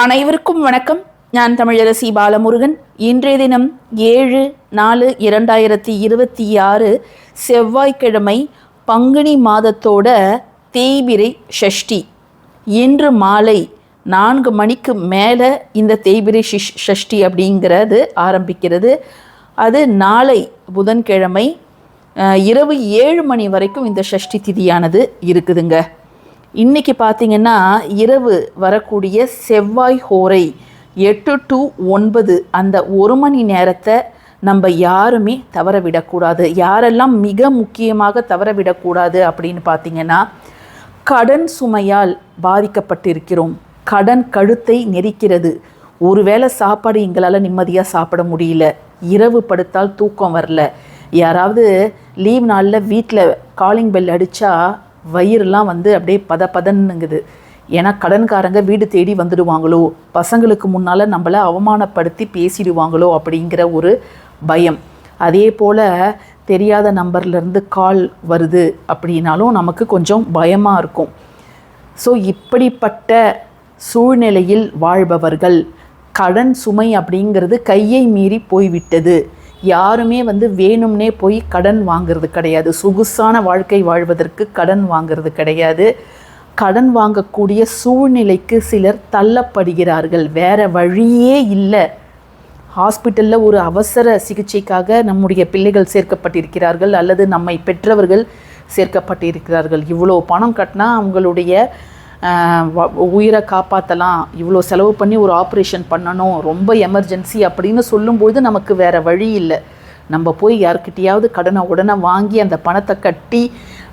அனைவருக்கும் வணக்கம். நான் தமிழரசி பாலமுருகன். இன்றைய தினம் 7/4/2026 செவ்வாய்க்கிழமை பங்குனி மாதத்தோட தேய்பிறை ஷஷ்டி. இன்று மாலை 4 மணிக்கு மேலே இந்த தேய்பிறை ஷஷ்டி அப்படிங்கிறது ஆரம்பிக்கிறது. அது நாளை புதன்கிழமை இரவு 7 மணி வரைக்கும் இந்த ஷஷ்டி திதியானது இருக்குதுங்க. இன்றைக்கி பார்த்திங்கன்னா இரவு வரக்கூடிய செவ்வாய் ஹோரை 8 to 9 அந்த 1 மணி நேரத்தை நம்ம யாருமே தவற விடக்கூடாது. யாரெல்லாம் மிக முக்கியமாக தவற விடக்கூடாது அப்படின்னு பார்த்திங்கன்னா, கடன் சுமையால் பாதிக்கப்பட்டிருக்கிறோம். கடன் கழுத்தை நெரிக்கிறது. ஒருவேளை சாப்பாடு எங்களால் நிம்மதியாக சாப்பிட முடியல, இரவு படுத்தால் தூக்கம் வரல, யாராவது லீவ் நாளில் வீட்டில் காலிங் பெல் அடித்தா வயிறுலாம் அப்படியே பதன்னுங்குது. ஏன்னா கடன்காரங்க வீடு தேடி வந்துடுவாங்களோ, பசங்களுக்கு முன்னால் நம்மளை அவமானப்படுத்தி பேசிடுவாங்களோ அப்படிங்கிற ஒரு பயம். அதே போல் தெரியாத நம்பர்லேருந்து கால் வருது அப்படின்னாலும் நமக்கு கொஞ்சம் பயமாக இருக்கும். ஸோ இப்படிப்பட்ட சூழ்நிலையில் வாழ்பவர்கள், கடன் சுமை அப்படிங்கிறது கையை மீறி போய்விட்டது. யாருமே வேணும்னே போய் கடன் வாங்கிறது கிடையாது. சொகுசான வாழ்க்கை வாழ்வதற்கு கடன் வாங்கிறது கிடையாது. கடன் வாங்கக்கூடிய சூழ்நிலைக்கு சிலர் தள்ளப்படுகிறார்கள். வேறு வழியே இல்லை. ஹாஸ்பிட்டலில் ஒரு அவசர சிகிச்சைக்காக நம்முடைய பிள்ளைகள் சேர்க்கப்பட்டிருக்கிறார்கள், அல்லது நம்மை பெற்றவர்கள் சேர்க்கப்பட்டிருக்கிறார்கள். இவ்வளோ பணம் கட்டினா அவங்களுடைய உயிரை காப்பாற்றலாம், இவ்வளோ செலவு பண்ணி ஒரு ஆப்ரேஷன் பண்ணணும், ரொம்ப எமர்ஜென்சி அப்படின்னு சொல்லும்போது நமக்கு வேறு வழி இல்லை. நம்ம போய் யார்கிட்டையாவது கடனை உடனே வாங்கி அந்த பணத்தை கட்டி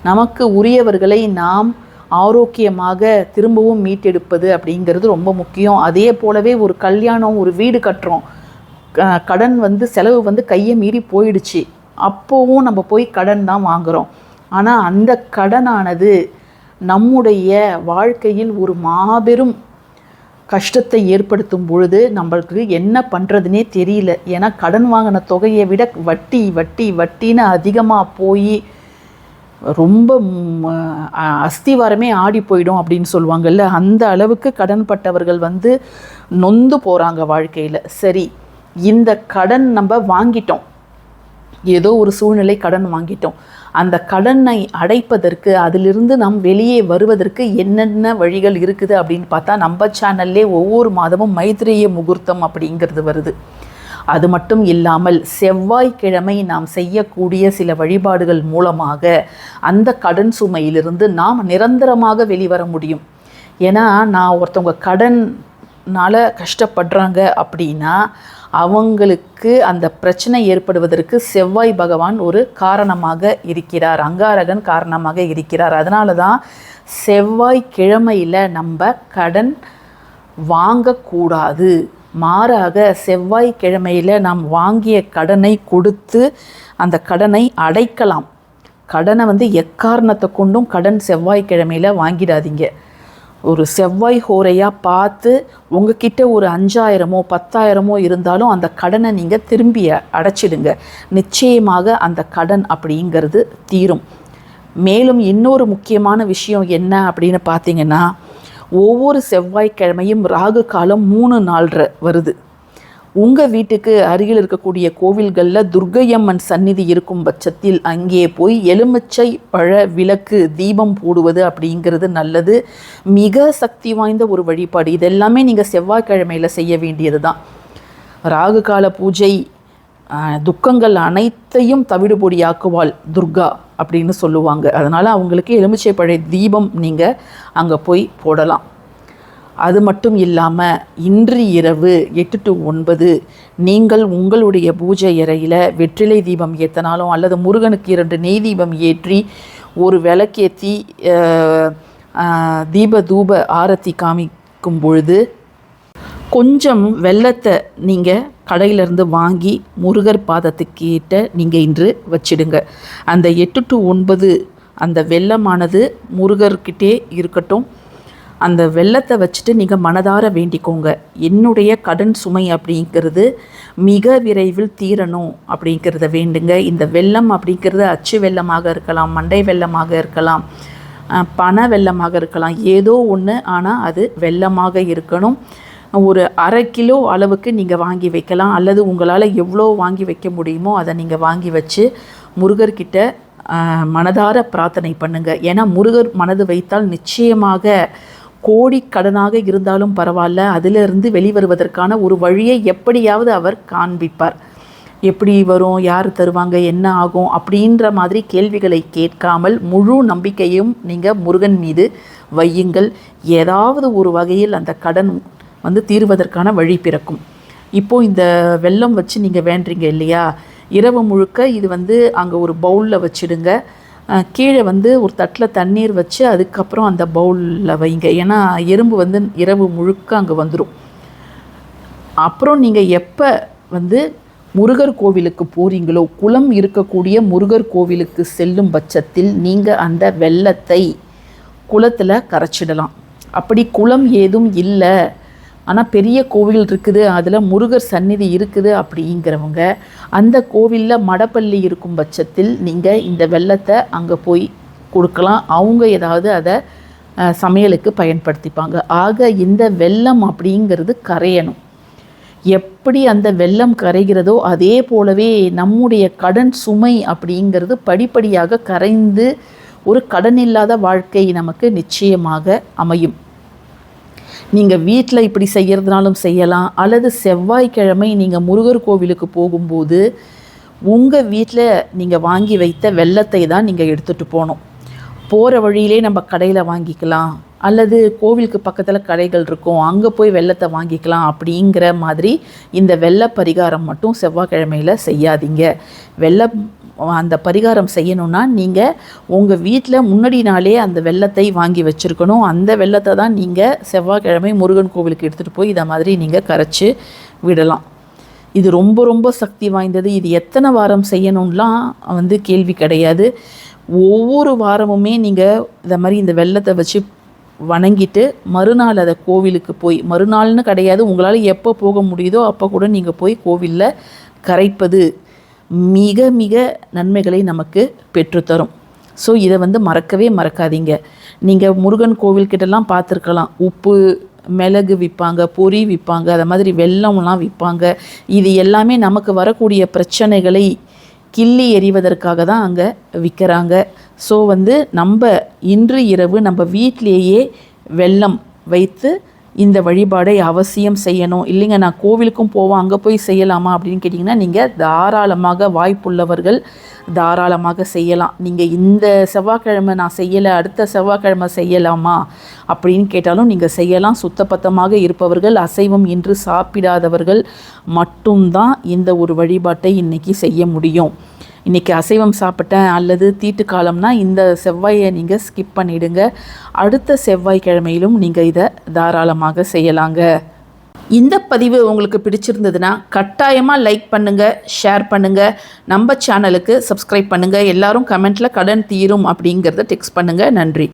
நமக்கு உரியவர்களை நாம் ஆரோக்கியமாக திரும்பவும் மீட்டெடுப்பது அப்படிங்கிறது ரொம்ப முக்கியம். அதே போலவே ஒரு கல்யாணம், ஒரு வீடு கட்டுறோம், கடன் செலவு கையை மீறி போயிடுச்சு, அப்போவும் நம்ம போய் கடன் தான் வாங்குகிறோம். ஆனால் அந்த கடனானது நம்முடைய வாழ்க்கையில் ஒரு மாபெரும் கஷ்டத்தை ஏற்படுத்தும் பொழுது நம்மளுக்கு என்ன பண்ணுறதுனே தெரியல. ஏன்னா கடன் வாங்கின தொகையை விட வட்டி வட்டி வட்டின்னு அதிகமாக போய் ரொம்ப அஸ்திவாரமே ஆடி போயிடும் அப்படின்னு சொல்லுவாங்கள்ல, அந்த அளவுக்கு கடன் பட்டவர்கள் நொந்து போகிறாங்க வாழ்க்கையில். சரி, இந்த கடன் நம்ம வாங்கிட்டோம், ஏதோ ஒரு சூழ்நிலை கடன் வாங்கிட்டோம். அந்த கடனை அடைப்பதற்கு, அதிலிருந்து நாம் வெளியே வருவதற்கு என்னென்ன வழிகள் இருக்குது அப்படின்னு பார்த்தா, நம்ம சேனல்லே ஒவ்வொரு மாதமும் மைத்ரேய முகூர்த்தம் அப்படிங்கிறது வருது. அது மட்டும் இல்லாமல் செவ்வாய்க்கிழமை நாம் செய்யக்கூடிய சில வழிபாடுகள் மூலமாக அந்த கடன் சுமையிலிருந்து நாம் நிரந்தரமாக வெளிவர முடியும். ஏன்னா நான் ஒருத்தவங்க கடனால் கஷ்டப்படுறாங்க அப்படின்னா அவங்களுக்கு அந்த பிரச்சனை ஏற்படுவதற்கு செவ்வாய் பகவான் ஒரு காரணமாக இருக்கிறார், அங்காரகன் காரணமாக இருக்கிறார். அதனால தான் செவ்வாய்க்கிழமையில் நம்ம கடன் வாங்கக்கூடாது. மாறாக செவ்வாய்க்கிழமையில் நாம் வாங்கிய கடனை கொடுத்து அந்த கடனை அடைக்கலாம். கடனை எக்காரணத்தை கொண்டும் கடன் செவ்வாய்க்கிழமையில் வாங்கிடாதீங்க. ஒரு செவ்வாய் ஹோரையாக பார்த்து உங்ககிட்ட ஒரு 5000மோ 10,000மோ இருந்தாலும் அந்த கடனை நீங்கள் திரும்பி அடைச்சிடுங்க. நிச்சயமாக அந்த கடன் அப்படிங்கிறது தீரும். மேலும் இன்னொரு முக்கியமான விஷயம் என்ன அப்படின்னு பார்த்தீங்கன்னா, ஒவ்வொரு செவ்வாய்க்கிழமையும் ராகு காலம் 3 நாள் வருது. உங்கள் வீட்டுக்கு அருகில் இருக்கக்கூடிய கோவில்களில் துர்க்கையம்மன் சந்நிதி இருக்கும் பட்சத்தில் அங்கே போய் எலுமிச்சை பழ விளக்கு தீபம் போடுவது அப்படிங்கிறது நல்லது. மிக சக்தி வாய்ந்த ஒரு வழிபாடு. இதெல்லாமே நீங்கள் செவ்வாய்க்கிழமையில் செய்ய வேண்டியது தான். ராகு கால பூஜை துக்கங்கள் அனைத்தையும் தவிடுபொடியாக்குவாள் துர்கா அப்படின்னு சொல்லுவாங்க. அதனால் அவங்களுக்கு எலுமிச்சை பழ தீபம் நீங்கள் அங்கே போய் போடலாம். அது மட்டும் இல்லாமல் இன்று இரவு 8 to 9 நீங்கள் உங்களுடைய பூஜை அறையில் வெற்றிலை தீபம் ஏற்றினாலும், அல்லது முருகனுக்கு 2 நெய் தீபம் ஏற்றி ஒரு விளக்கேற்றி தீப தூப ஆரத்தி காமிக்கும் பொழுது கொஞ்சம் வெல்லத்தை நீங்கள் கடையிலேருந்து வாங்கி முருகர் பாதத்துக்கு ஏற்ற நீங்கள் இன்று வச்சிடுங்க. அந்த 8 to 9 அந்த வெல்லமானது முருகர்கிட்டே இருக்கட்டும். அந்த வெல்லத்தை வச்சுட்டு நீங்கள் மனதார வேண்டிக்கோங்க, என்னுடைய கடன் சுமை அப்படிங்கிறது மிக விரைவில் தீரணும் அப்படிங்கிறத வேண்டுங்க. இந்த வெல்லம் அப்படிங்கிறது அச்சு வெல்லமாக இருக்கலாம், மண்டை வெல்லமாக இருக்கலாம், பண வெல்லமாக இருக்கலாம், ஏதோ ஒன்று, ஆனால் அது வெல்லமாக இருக்கணும். ஒரு 1/2 கிலோ அளவுக்கு நீங்கள் வாங்கி வைக்கலாம். அல்லது உங்களால் எவ்வளோ வாங்கி வைக்க முடியுமோ அதை நீங்கள் வாங்கி வச்சு முருகர்கிட்ட மனதார பிரார்த்தனை பண்ணுங்கள். ஏன்னா முருகர் மனது வைத்தால் நிச்சயமாக கோடிக்கடனாக இருந்தாலும் பரவாயில்ல, அதிலிருந்து வெளிவருவதற்கான ஒரு வழியை எப்படியாவது அவர் காண்பிப்பார். எப்படி வரும், யார் தருவாங்க, என்ன ஆகும் அப்படின்ற மாதிரி கேள்விகளை கேட்காமல் முழு நம்பிக்கையும் நீங்கள் முருகன் மீது வையுங்கள். ஏதாவது ஒரு வகையில் அந்த கடன் தீர்வதற்கான வழி பிறக்கும். இப்போது இந்த வெல்லம் வச்சு நீங்கள் வேண்டுறீங்க இல்லையா, இரவு முழுக்க இது அங்கே ஒரு பவுலில் வச்சுடுங்க. கீழே ஒரு தட்டில் தண்ணீர் வச்சு அதுக்கப்புறம் அந்த பவுலில் வைங்க. ஏன்னா எறும்பு இரவு முழுக்க அங்கே வந்துடும். அப்புறம் நீங்கள் எப்போ முருகர் கோவிலுக்கு போகிறீங்களோ, குளம் இருக்கக்கூடிய முருகர் கோவிலுக்கு செல்லும் பட்சத்தில் நீங்கள் அந்த வெல்லத்தை குளத்தில் கரைச்சிடலாம். அப்படி குளம் ஏதும் இல்லை, ஆனால் பெரிய கோவில் இருக்குது, அதில் முருகர் சந்நிதி இருக்குது அப்படிங்கிறவங்க அந்த கோவிலில் மடப்பள்ளி இருக்கும் பட்சத்தில் நீங்கள் இந்த வெல்லத்தை அங்கே போய் கொடுக்கலாம். அவங்க ஏதாவது அதை சமையலுக்கு பயன்படுத்திப்பாங்க. ஆக இந்த வெல்லம் அப்படிங்கிறது கரையணும். எப்படி அந்த வெல்லம் கரைகிறதோ அதே போலவே நம்முடைய கடன் சுமை அப்படிங்கிறது படிப்படியாக கரைந்து ஒரு கடன் இல்லாத வாழ்க்கை நமக்கு நிச்சயமாக அமையும். நீங்கள் வீட்டில் இப்படி செய்கிறதுனாலும் செய்யலாம். அல்லது செவ்வாய்க்கிழமை நீங்கள் முருகர் கோவிலுக்கு போகும்போது உங்கள் வீட்டில் நீங்கள் வாங்கி வைத்த வெல்லத்தை தான் நீங்கள் எடுத்துகிட்டு போகணும். போகிற வழியிலே நம்ம கடையில் வாங்கிக்கலாம், அல்லது கோவிலுக்கு பக்கத்தில் கடைகள் இருக்கும், அங்கே போய் வெல்லத்தை வாங்கிக்கலாம். அப்படிங்கிற மாதிரி இந்த வெல்ல பரிகாரம் மட்டும் செவ்வாய்க்கிழமையில் செய்யாதீங்க. அந்த பரிகாரம் செய்யணுன்னா நீங்கள் உங்கள் வீட்டில் முன்னாடி நாளே அந்த வெல்லத்தை வாங்கி வச்சுருக்கணும். அந்த வெல்லத்தை தான் நீங்கள் செவ்வாய்க்கிழமை முருகன் கோவிலுக்கு எடுத்துகிட்டு போய் இதை மாதிரி நீங்கள் கரைச்சி விடலாம். இது ரொம்ப ரொம்ப சக்தி வாய்ந்தது. இது எத்தனை வாரம் செய்யணும்லாம் கேள்வி கிடையாது. ஒவ்வொரு வாரமுமே நீங்கள் இதை மாதிரி இந்த வெல்லத்தை வச்சு வணங்கிட்டு மறுநாள் அதை கோவிலுக்கு போய், மறுநாள்னு கிடையாது, உங்களால் எப்போ போக முடியுதோ அப்போ கூட நீங்கள் போய் கோவிலில் கரைப்பது மிக மிக நன்மைகளை நமக்கு பெற்றுத்தரும். ஸோ இதை மறக்கவே மறக்காதீங்க. நீங்கள் முருகன் கோவில்கிட்டலாம் பார்த்துருக்கலாம், உப்பு மிளகு விற்பாங்க, பொரி விற்பாங்க, அதை மாதிரி வெல்லம்லாம் விற்பாங்க. இது எல்லாமே நமக்கு வரக்கூடிய பிரச்சனைகளை கிள்ளி எறிவதற்காக தான் அங்கே விற்கிறாங்க. ஸோ நம்ம இன்று இரவு நம்ம வீட்டிலேயே வெல்லம் வைத்து இந்த வழிபாடை அவசியம் செய்யணும். இல்லைங்க நான் கோவிலுக்கும் போவோம், அங்கே போய் செய்யலாமா அப்படின்னு கேட்டிங்கன்னா நீங்கள் தாராளமாக, வாய்ப்புள்ளவர்கள் தாராளமாக செய்யலாம். நீங்கள் இந்த செவ்வாய்க்கிழமை நான் செய்யலை, அடுத்த செவ்வாய்க்கிழமை செய்யலாமா அப்படின்னு கேட்டாலும் நீங்கள் செய்யலாம். சுத்தபத்தமாக இருப்பவர்கள், அசைவம் இன்று சாப்பிடாதவர்கள் மட்டும்தான் இந்த ஒரு வழிபாட்டை இன்றைக்கி செய்ய முடியும். இன்றைக்கி அசைவம் சாப்பிட்டேன் அல்லது தீட்டு காலம்னா இந்த செவ்வாயை நீங்கள் ஸ்கிப் பண்ணிவிடுங்க. அடுத்த செவ்வாய்க்கிழமையிலும் நீங்கள் இதை தாராளமாக செய்யலாங்க. இந்த பதிவு உங்களுக்கு பிடிச்சிருந்ததுன்னா கட்டாயமாக லைக் பண்ணுங்கள், ஷேர் பண்ணுங்கள், நம்ம சேனலுக்கு சப்ஸ்கிரைப் பண்ணுங்கள். எல்லாரும் கமெண்ட்டில் கடன் தீரும் அப்படிங்கிறத டெக்ஸ்ட் பண்ணுங்கள். நன்றி.